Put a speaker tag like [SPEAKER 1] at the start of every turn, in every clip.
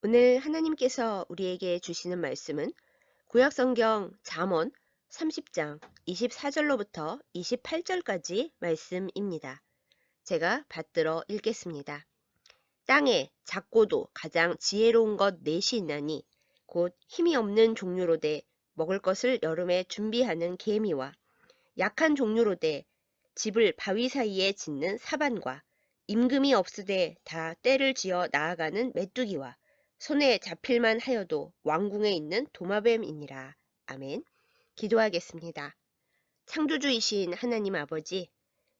[SPEAKER 1] 오늘 하나님께서 우리에게 주시는 말씀은 구약성경 잠언 30장 24절로부터 28절까지 말씀입니다. 제가 받들어 읽겠습니다. 땅에 작고도 가장 지혜로운 것 넷이 있나니 곧 힘이 없는 종류로되 먹을 것을 여름에 준비하는 개미와 약한 종류로되 집을 바위 사이에 짓는 사반과 임금이 없으되 다 떼를 지어 나아가는 메뚜기와 손에 잡힐만 하여도 왕궁에 있는 도마뱀이니라. 아멘. 기도하겠습니다. 창조주이신 하나님 아버지,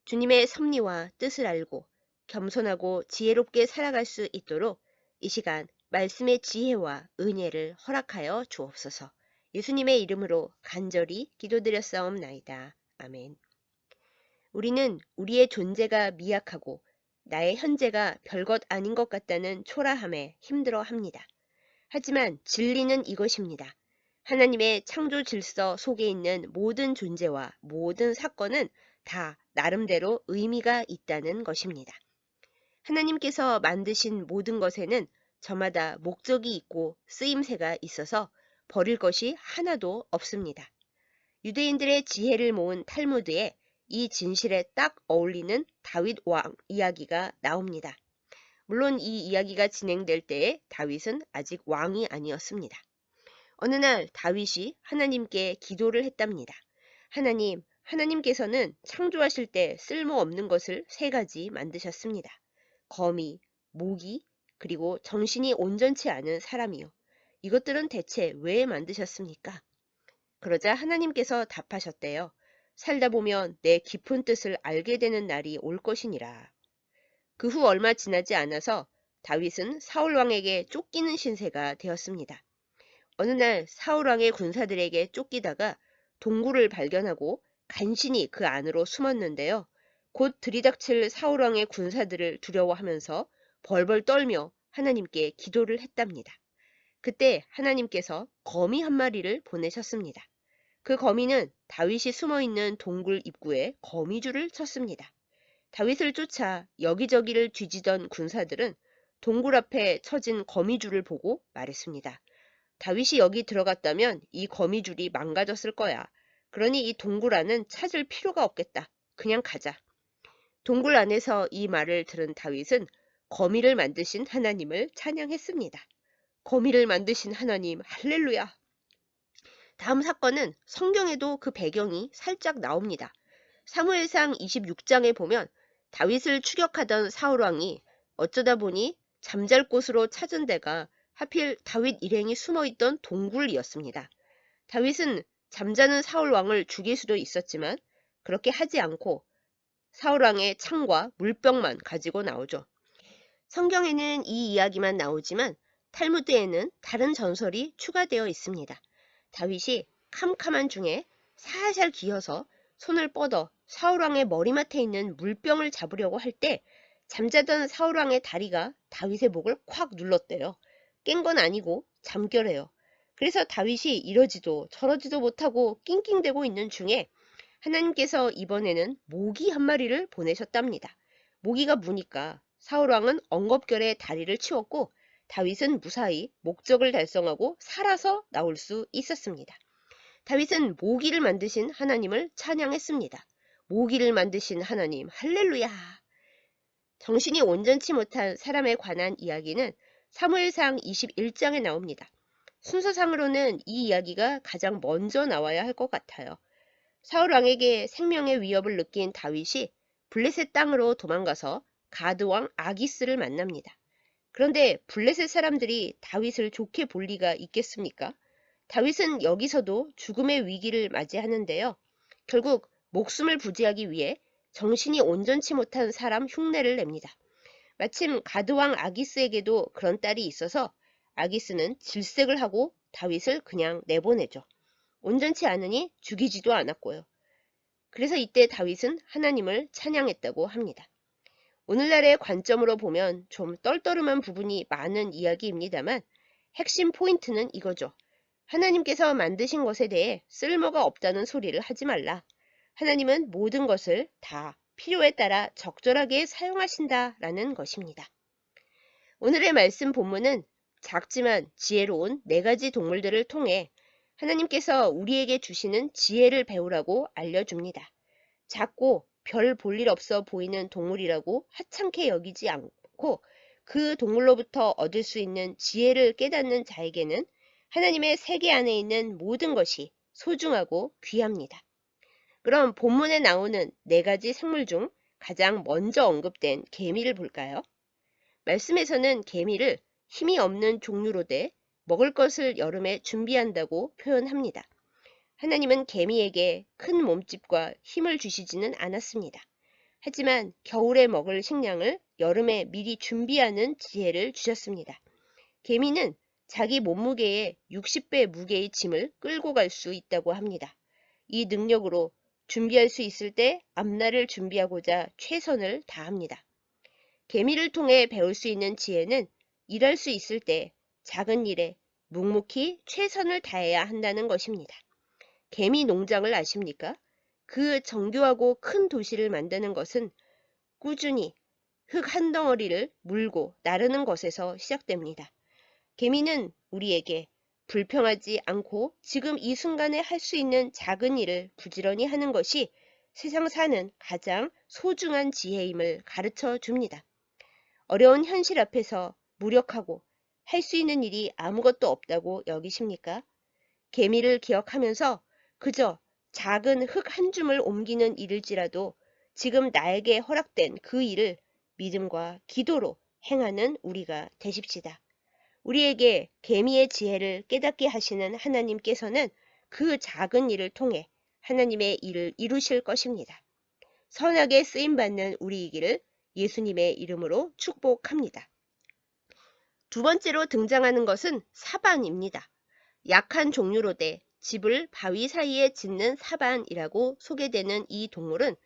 [SPEAKER 1] 주님의 섭리와 뜻을 알고 겸손하고 지혜롭게 살아갈 수 있도록 이 시간 말씀의 지혜와 은혜를 허락하여 주옵소서. 예수님의 이름으로 간절히 기도드렸사옵나이다. 아멘. 우리는 우리의 존재가 미약하고 나의 현재가 별것 아닌 것 같다는 초라함에 힘들어합니다. 하지만 진리는 이것입니다. 하나님의 창조 질서 속에 있는 모든 존재와 모든 사건은 다 나름대로 의미가 있다는 것입니다. 하나님께서 만드신 모든 것에는 저마다 목적이 있고 쓰임새가 있어서 버릴 것이 하나도 없습니다. 유대인들의 지혜를 모은 탈무드에 이 진실에 딱 어울리는 다윗 왕 이야기가 나옵니다. 물론 이 이야기가 진행될 때에 다윗은 아직 왕이 아니었습니다. 어느 날 다윗이 하나님께 기도를 했답니다. 하나님께서는 창조하실 때 쓸모없는 것을 세 가지 만드셨습니다. 거미, 모기, 그리고 정신이 온전치 않은 사람이요. 이것들은 대체 왜 만드셨습니까? 그러자 하나님께서 답하셨대요. 살다 보면 내 깊은 뜻을 알게 되는 날이 올 것이니라. 그 후 얼마 지나지 않아서 다윗은 사울왕에게 쫓기는 신세가 되었습니다. 어느 날 사울왕의 군사들에게 쫓기다가 동굴을 발견하고 간신히 그 안으로 숨었는데요. 곧 들이닥칠 사울왕의 군사들을 두려워하면서 벌벌 떨며 하나님께 기도를 했답니다. 그때 하나님께서 거미 한 마리를 보내셨습니다. 그 거미는 다윗이 숨어있는 동굴 입구에 거미줄을 쳤습니다. 다윗을 쫓아 여기저기를 뒤지던 군사들은 동굴 앞에 쳐진 거미줄을 보고 말했습니다. 다윗이 여기 들어갔다면 이 거미줄이 망가졌을 거야. 그러니 이 동굴 안은 찾을 필요가 없겠다. 그냥 가자. 동굴 안에서 이 말을 들은 다윗은 거미를 만드신 하나님을 찬양했습니다. 거미를 만드신 하나님, 할렐루야. 다음 사건은 성경에도 그 배경이 살짝 나옵니다. 사무엘상 26장에 보면 다윗을 추격하던 사울왕이 어쩌다 보니 잠잘 곳으로 찾은 데가 하필 다윗 일행이 숨어있던 동굴이었습니다. 다윗은 잠자는 사울왕을 죽일 수도 있었지만 그렇게 하지 않고 사울왕의 창과 물병만 가지고 나오죠. 성경에는 이 이야기만 나오지만 탈무드에는 다른 전설이 추가되어 있습니다. 다윗이 캄캄한 중에 살살 기어서 손을 뻗어 사울왕의 머리맡에 있는 물병을 잡으려고 할 때 잠자던 사울왕의 다리가 다윗의 목을 콱 눌렀대요. 깬 건 아니고 잠결해요. 그래서 다윗이 이러지도 저러지도 못하고 낑낑대고 있는 중에 하나님께서 이번에는 모기 한 마리를 보내셨답니다. 모기가 무니까 사울왕은 엉겁결에 다리를 치웠고 다윗은 무사히 목적을 달성하고 살아서 나올 수 있었습니다. 다윗은 모기를 만드신 하나님을 찬양했습니다. 모기를 만드신 하나님, 할렐루야! 정신이 온전치 못한 사람에 관한 이야기는 사무엘상 21장에 나옵니다. 순서상으로는 이 이야기가 가장 먼저 나와야 할 것 같아요. 사울왕에게 생명의 위협을 느낀 다윗이 블레셋 땅으로 도망가서 가드왕 아기스를 만납니다. 그런데 블레셋 사람들이 다윗을 좋게 볼 리가 있겠습니까? 다윗은 여기서도 죽음의 위기를 맞이하는데요. 결국 목숨을 부지하기 위해 정신이 온전치 못한 사람 흉내를 냅니다. 마침 가드왕 아기스에게도 그런 딸이 있어서 아기스는 질색을 하고 다윗을 그냥 내보내죠. 온전치 않으니 죽이지도 않았고요. 그래서 이때 다윗은 하나님을 찬양했다고 합니다. 오늘날의 관점으로 보면 좀 떨떠름한 부분이 많은 이야기입니다만 핵심 포인트는 이거죠. 하나님께서 만드신 것에 대해 쓸모가 없다는 소리를 하지 말라. 하나님은 모든 것을 다 필요에 따라 적절하게 사용하신다라는 것입니다. 오늘의 말씀 본문은 작지만 지혜로운 4가지 동물들을 통해 하나님께서 우리에게 주시는 지혜를 배우라고 알려줍니다. 작고 별 볼 일 없어 보이는 동물이라고 하찮게 여기지 않고 그 동물로부터 얻을 수 있는 지혜를 깨닫는 자에게는 하나님의 세계 안에 있는 모든 것이 소중하고 귀합니다. 그럼 본문에 나오는 4가지 생물 중 가장 먼저 언급된 개미를 볼까요? 말씀에서는 개미를 힘이 없는 종류로 돼 먹을 것을 여름에 준비한다고 표현합니다. 하나님은 개미에게 큰 몸집과 힘을 주시지는 않았습니다. 하지만 겨울에 먹을 식량을 여름에 미리 준비하는 지혜를 주셨습니다. 개미는 자기 몸무게의 60배 무게의 짐을 끌고 갈 수 있다고 합니다. 이 능력으로 준비할 수 있을 때 앞날을 준비하고자 최선을 다합니다. 개미를 통해 배울 수 있는 지혜는 일할 수 있을 때 작은 일에 묵묵히 최선을 다해야 한다는 것입니다. 개미 농장을 아십니까? 그 정교하고 큰 도시를 만드는 것은 꾸준히 흙 한 덩어리를 물고 나르는 것에서 시작됩니다. 개미는 우리에게 불평하지 않고 지금 이 순간에 할 수 있는 작은 일을 부지런히 하는 것이 세상 사는 가장 소중한 지혜임을 가르쳐 줍니다. 어려운 현실 앞에서 무력하고 할 수 있는 일이 아무것도 없다고 여기십니까? 개미를 기억하면서 그저 작은 흙 한 줌을 옮기는 일일지라도 지금 나에게 허락된 그 일을 믿음과 기도로 행하는 우리가 되십시다. 우리에게 개미의 지혜를 깨닫게 하시는 하나님께서는 그 작은 일을 통해 하나님의 일을 이루실 것입니다. 선하게 쓰임받는 우리이기를 예수님의 이름으로 축복합니다. 두 번째로 등장하는 것은 사반입니다. 약한 종류로 돼 집을 바위 사이에 짓는 사반이라고 소개되는 이 동물은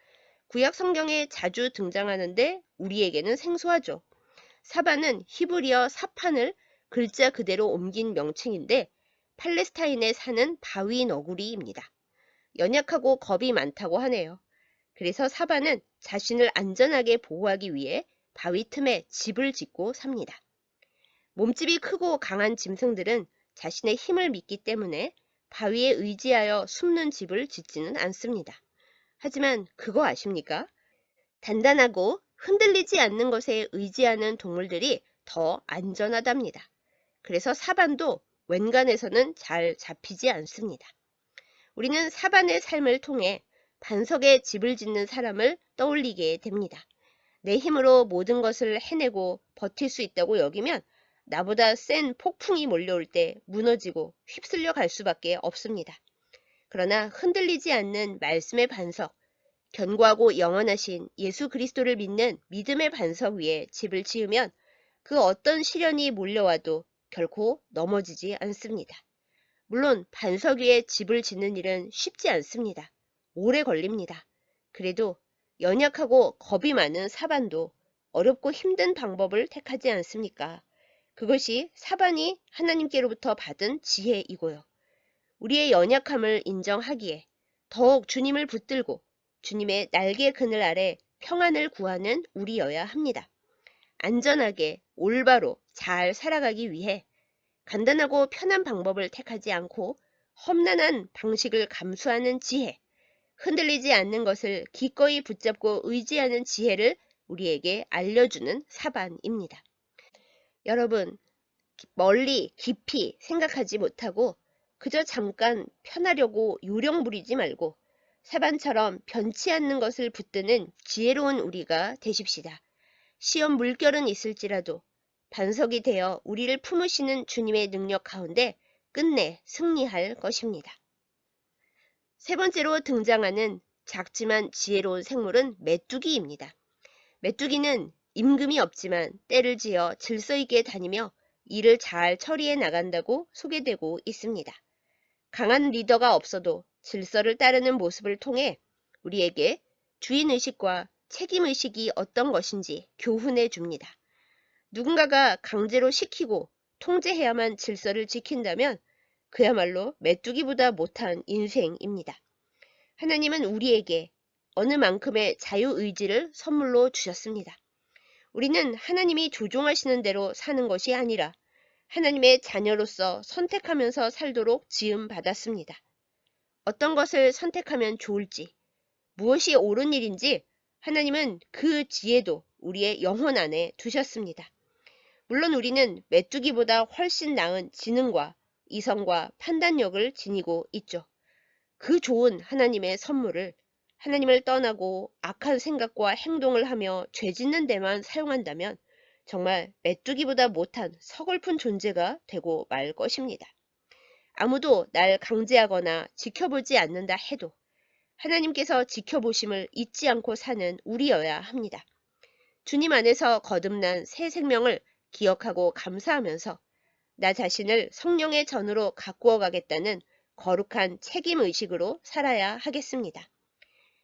[SPEAKER 1] 구약 성경에 자주 등장하는데 우리에게는 생소하죠. 사반은 히브리어 사판을 글자 그대로 옮긴 명칭인데 팔레스타인에 사는 바위 너구리입니다. 연약하고 겁이 많다고 하네요. 그래서 사반은 자신을 안전하게 보호하기 위해 바위 틈에 집을 짓고 삽니다. 몸집이 크고 강한 짐승들은 자신의 힘을 믿기 때문에 바위에 의지하여 숨는 집을 짓지는 않습니다. 하지만 그거 아십니까? 단단하고 흔들리지 않는 것에 의지하는 동물들이 더 안전하답니다. 그래서 사반도 웬간에서는 잘 잡히지 않습니다. 우리는 사반의 삶을 통해 반석에 집을 짓는 사람을 떠올리게 됩니다. 내 힘으로 모든 것을 해내고 버틸 수 있다고 여기면 나보다 센 폭풍이 몰려올 때 무너지고 휩쓸려 갈 수밖에 없습니다. 그러나 흔들리지 않는 말씀의 반석, 견고하고 영원하신 예수 그리스도를 믿는 믿음의 반석 위에 집을 지으면 그 어떤 시련이 몰려와도 결코 넘어지지 않습니다. 물론 반석 위에 집을 짓는 일은 쉽지 않습니다. 오래 걸립니다. 그래도 연약하고 겁이 많은 사반도 어렵고 힘든 방법을 택하지 않습니까? 그것이 사반이 하나님께로부터 받은 지혜이고요. 우리의 연약함을 인정하기에 더욱 주님을 붙들고 주님의 날개 그늘 아래 평안을 구하는 우리여야 합니다. 안전하게 올바로 잘 살아가기 위해 간단하고 편한 방법을 택하지 않고 험난한 방식을 감수하는 지혜, 흔들리지 않는 것을 기꺼이 붙잡고 의지하는 지혜를 우리에게 알려주는 사반입니다. 여러분, 멀리 깊이 생각하지 못하고 그저 잠깐 편하려고 요령 부리지 말고 사반처럼 변치 않는 것을 붙드는 지혜로운 우리가 되십시다. 시험 물결은 있을지라도 반석이 되어 우리를 품으시는 주님의 능력 가운데 끝내 승리할 것입니다. 세 번째로 등장하는 작지만 지혜로운 생물은 메뚜기입니다. 메뚜기는 임금이 없지만 때를 지어 질서 있게 다니며 일을 잘 처리해 나간다고 소개되고 있습니다. 강한 리더가 없어도 질서를 따르는 모습을 통해 우리에게 주인의식과 책임의식이 어떤 것인지 교훈해 줍니다. 누군가가 강제로 시키고 통제해야만 질서를 지킨다면 그야말로 메뚜기보다 못한 인생입니다. 하나님은 우리에게 어느 만큼의 자유의지를 선물로 주셨습니다. 우리는 하나님이 조종하시는 대로 사는 것이 아니라 하나님의 자녀로서 선택하면서 살도록 지음받았습니다. 어떤 것을 선택하면 좋을지, 무엇이 옳은 일인지 하나님은 그 지혜도 우리의 영혼 안에 두셨습니다. 물론 우리는 메뚜기보다 훨씬 나은 지능과 이성과 판단력을 지니고 있죠. 그 좋은 하나님의 선물을 하나님을 떠나고 악한 생각과 행동을 하며 죄 짓는 데만 사용한다면 정말 메뚜기보다 못한 서글픈 존재가 되고 말 것입니다. 아무도 날 강제하거나 지켜보지 않는다 해도 하나님께서 지켜보심을 잊지 않고 사는 우리여야 합니다. 주님 안에서 거듭난 새 생명을 기억하고 감사하면서 나 자신을 성령의 전으로 가꾸어 가겠다는 거룩한 책임의식으로 살아야 하겠습니다.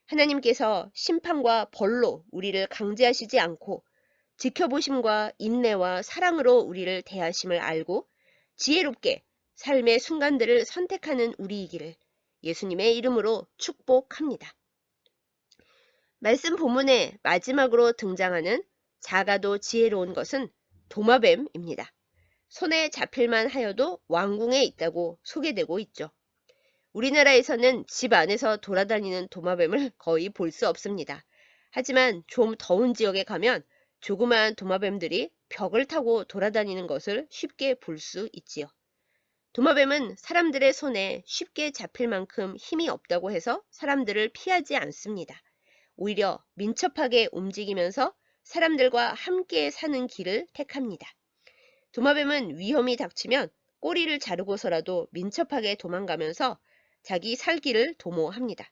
[SPEAKER 1] 하나님께서 심판과 벌로 우리를 강제하시지 않고 지켜보심과 인내와 사랑으로 우리를 대하심을 알고 지혜롭게 삶의 순간들을 선택하는 우리이기를 예수님의 이름으로 축복합니다. 말씀 본문의 마지막으로 등장하는 작아도 지혜로운 것은 도마뱀입니다. 손에 잡힐만 하여도 왕궁에 있다고 소개되고 있죠. 우리나라에서는 집 안에서 돌아다니는 도마뱀을 거의 볼 수 없습니다. 하지만 좀 더운 지역에 가면 조그마한 도마뱀들이 벽을 타고 돌아다니는 것을 쉽게 볼 수 있지요. 도마뱀은 사람들의 손에 쉽게 잡힐 만큼 힘이 없다고 해서 사람들을 피하지 않습니다. 오히려 민첩하게 움직이면서 사람들과 함께 사는 길을 택합니다. 도마뱀은 위험이 닥치면 꼬리를 자르고서라도 민첩하게 도망가면서 자기 살기를 도모합니다.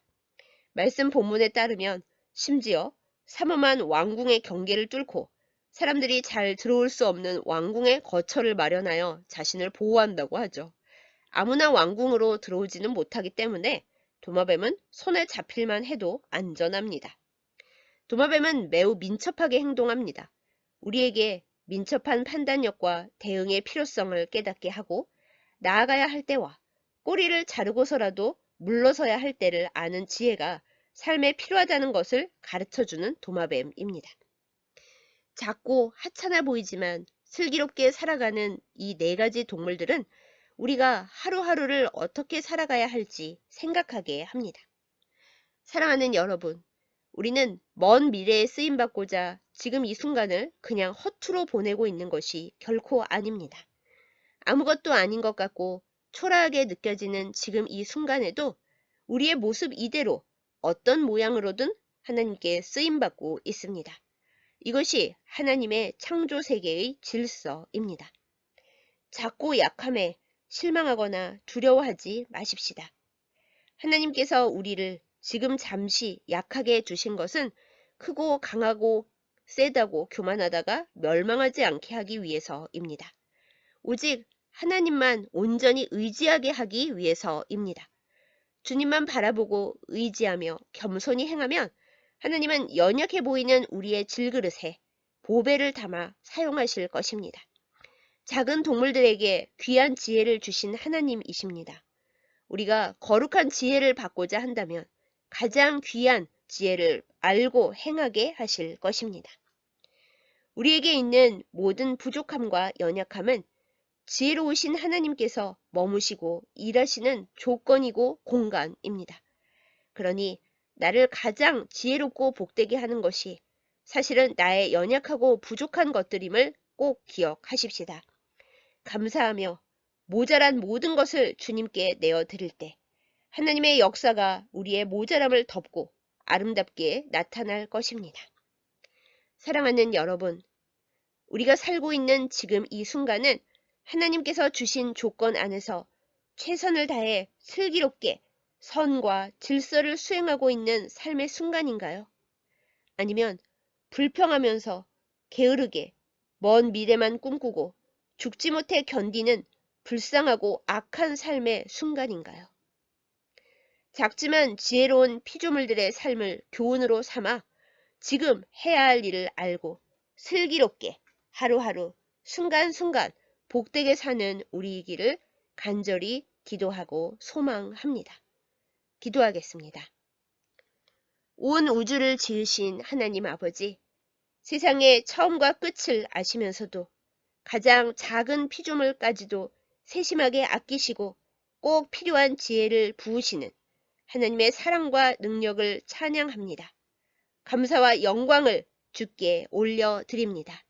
[SPEAKER 1] 말씀 본문에 따르면 심지어 삼엄한 왕궁의 경계를 뚫고 사람들이 잘 들어올 수 없는 왕궁의 거처를 마련하여 자신을 보호한다고 하죠. 아무나 왕궁으로 들어오지는 못하기 때문에 도마뱀은 손에 잡힐만 해도 안전합니다. 도마뱀은 매우 민첩하게 행동합니다. 우리에게 민첩한 판단력과 대응의 필요성을 깨닫게 하고 나아가야 할 때와 꼬리를 자르고서라도 물러서야 할 때를 아는 지혜가 삶에 필요하다는 것을 가르쳐주는 도마뱀입니다. 작고 하찮아 보이지만 슬기롭게 살아가는 이 네 가지 동물들은 우리가 하루하루를 어떻게 살아가야 할지 생각하게 합니다. 사랑하는 여러분, 우리는 먼 미래에 쓰임받고자 지금 이 순간을 그냥 허투루 보내고 있는 것이 결코 아닙니다. 아무것도 아닌 것 같고 초라하게 느껴지는 지금 이 순간에도 우리의 모습 이대로 어떤 모양으로든 하나님께 쓰임받고 있습니다. 이것이 하나님의 창조 세계의 질서입니다. 작고 약함에 실망하거나 두려워하지 마십시다. 하나님께서 우리를 지금 잠시 약하게 두신 것은 크고 강하고 세다고 교만하다가 멸망하지 않게 하기 위해서입니다. 오직 하나님만 온전히 의지하게 하기 위해서입니다. 주님만 바라보고 의지하며 겸손히 행하면 하나님은 연약해 보이는 우리의 질그릇에 보배를 담아 사용하실 것입니다. 작은 동물들에게 귀한 지혜를 주신 하나님이십니다. 우리가 거룩한 지혜를 받고자 한다면 가장 귀한 지혜를 알고 행하게 하실 것입니다. 우리에게 있는 모든 부족함과 연약함은 지혜로우신 하나님께서 머무시고 일하시는 조건이고 공간입니다. 그러니 나를 가장 지혜롭고 복되게 하는 것이 사실은 나의 연약하고 부족한 것들임을 꼭 기억하십시다. 감사하며 모자란 모든 것을 주님께 내어 드릴 때 하나님의 역사가 우리의 모자람을 덮고 아름답게 나타날 것입니다. 사랑하는 여러분, 우리가 살고 있는 지금 이 순간은 하나님께서 주신 조건 안에서 최선을 다해 슬기롭게 선과 질서를 수행하고 있는 삶의 순간인가요? 아니면 불평하면서 게으르게 먼 미래만 꿈꾸고 죽지 못해 견디는 불쌍하고 악한 삶의 순간인가요? 작지만 지혜로운 피조물들의 삶을 교훈으로 삼아 지금 해야 할 일을 알고 슬기롭게 하루하루 순간순간 복되게 사는 우리이기를 간절히 기도하고 소망합니다. 기도하겠습니다. 온 우주를 지으신 하나님 아버지, 세상의 처음과 끝을 아시면서도 가장 작은 피조물까지도 세심하게 아끼시고 꼭 필요한 지혜를 부으시는 하나님의 사랑과 능력을 찬양합니다. 감사와 영광을 주께 올려드립니다.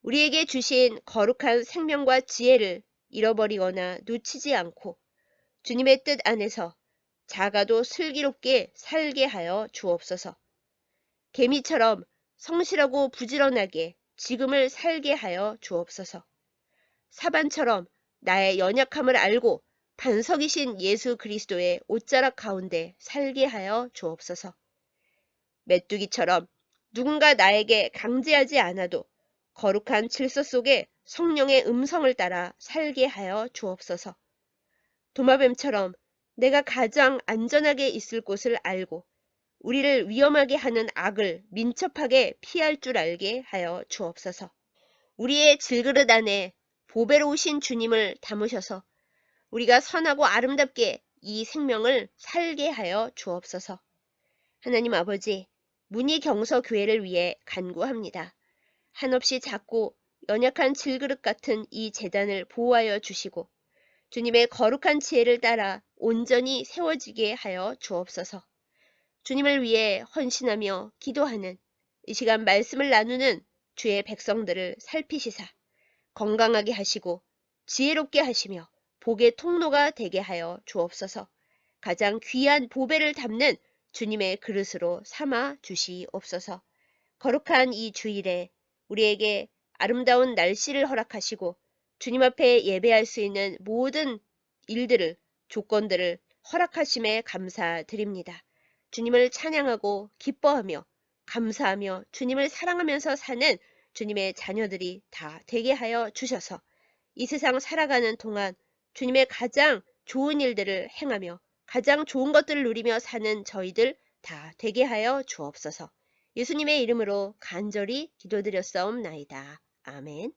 [SPEAKER 1] 우리에게 주신 거룩한 생명과 지혜를 잃어버리거나 놓치지 않고 주님의 뜻 안에서 작아도 슬기롭게 살게 하여 주옵소서. 개미처럼 성실하고 부지런하게 지금을 살게 하여 주옵소서. 사반처럼 나의 연약함을 알고 반석이신 예수 그리스도의 옷자락 가운데 살게 하여 주옵소서. 메뚜기처럼 누군가 나에게 강제하지 않아도 거룩한 질서 속에 성령의 음성을 따라 살게 하여 주옵소서. 도마뱀처럼 내가 가장 안전하게 있을 곳을 알고 우리를 위험하게 하는 악을 민첩하게 피할 줄 알게 하여 주옵소서. 우리의 질그릇 안에 보배로우신 주님을 담으셔서 우리가 선하고 아름답게 이 생명을 살게 하여 주옵소서. 하나님 아버지, 문희경서교회를 위해 간구합니다. 한없이 작고 연약한 질그릇 같은 이 재단을 보호하여 주시고 주님의 거룩한 지혜를 따라 온전히 세워지게 하여 주옵소서. 주님을 위해 헌신하며 기도하는 이 시간 말씀을 나누는 주의 백성들을 살피시사 건강하게 하시고 지혜롭게 하시며 복의 통로가 되게 하여 주옵소서. 가장 귀한 보배를 담는 주님의 그릇으로 삼아 주시옵소서. 거룩한 이 주일에 우리에게 아름다운 날씨를 허락하시고 주님 앞에 예배할 수 있는 모든 일들을, 조건들을 허락하심에 감사드립니다. 주님을 찬양하고 기뻐하며 감사하며 주님을 사랑하면서 사는 주님의 자녀들이 다 되게 하여 주셔서 이 세상 살아가는 동안 주님의 가장 좋은 일들을 행하며 가장 좋은 것들을 누리며 사는 저희들 다 되게 하여 주옵소서. 예수님의 이름으로 간절히 기도드렸사옵나이다. 아멘.